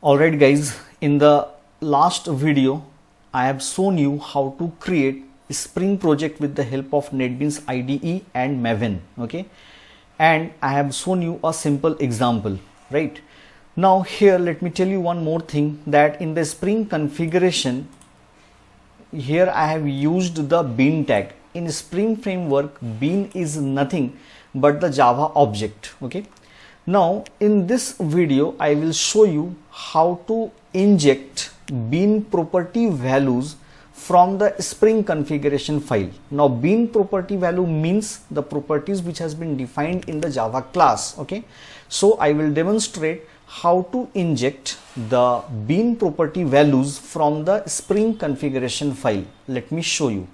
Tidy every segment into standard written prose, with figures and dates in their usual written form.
Alright guys, in the last video I have shown you how to create a Spring project with the help of NetBeans IDE and Maven, okay, and I have shown you a simple example, right? Now here let me tell you one more thing, that in the Spring configuration here I have used the bean tag. In Spring framework, bean is nothing but the Java object, okay. Now in this video I will show you how to inject bean property values from the Spring configuration file. Now bean property value means the properties which has been defined in the Java class, okay. So I will demonstrate how to inject the bean property values from the Spring configuration file. Let me show you.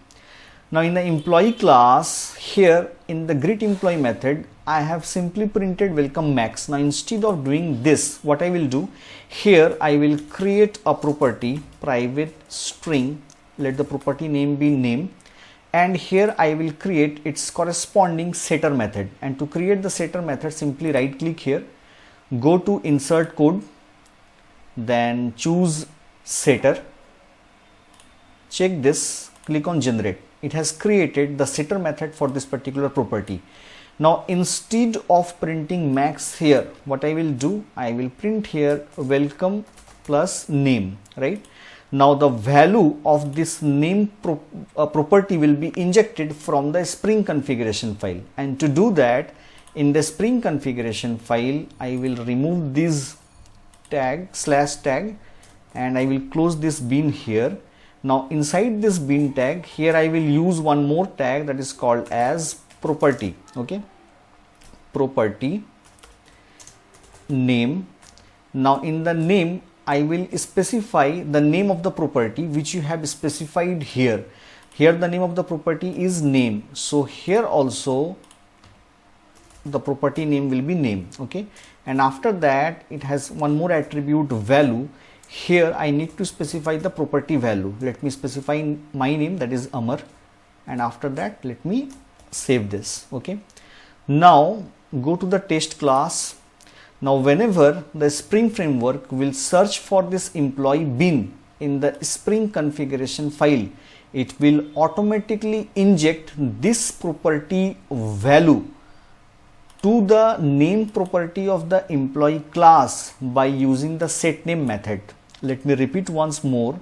Now in the employee class, here in the greet employee method, I have simply printed welcome max. Now instead of doing this, what I will do, here I will create a property private string, let the property name be name, and here I will create its corresponding setter method. And to create the setter method, simply right click here, go to insert code, then choose setter, check this, click on generate. It has created the setter method for this particular property. Now instead of printing max here, what I will do, I will print here welcome plus name, right? Now the value of this name property will be injected from the Spring configuration file, and to do that, in the Spring configuration file I will remove this tag /tag and I will close this bean here. Now inside this bean tag, here I will use one more tag that is called as property, okay, property name. Now in the name I will specify the name of the property which you have specified here. Here the name of the property is name, so here also the property name will be name, okay. And after that it has one more attribute value. Here I need to specify the property value. Let me specify my name, that is Amar, and after that let me save this, okay. Now go to the test class. Now whenever the Spring framework will search for this employee bean in the Spring configuration file, it will automatically inject this property value to the name property of the employee class by using the setName method. Let me repeat once more.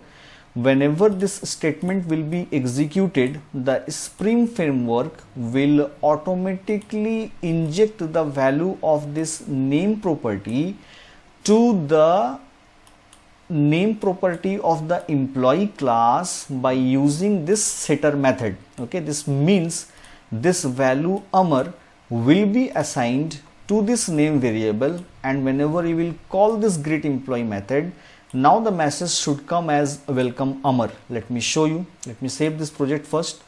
Whenever this statement will be executed, the Spring framework will automatically inject the value of this name property to the name property of the employee class by using this setter method, okay. This means this value Amar will be assigned to this name variable, and whenever you will call this greet employee method, now the message should come as welcome Amar. Let me show you. Let me save this project first.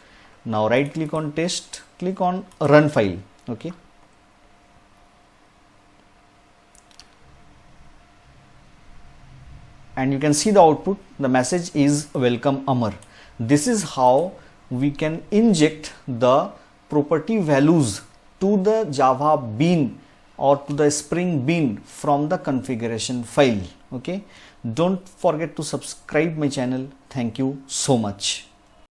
Now right click on test, click on run file, okay. And you can see the output. The message is welcome Amar. This is how we can inject the property values to the Java bean or to the Spring bean from the configuration file, okay. Don't forget to subscribe my channel. Thank you so much.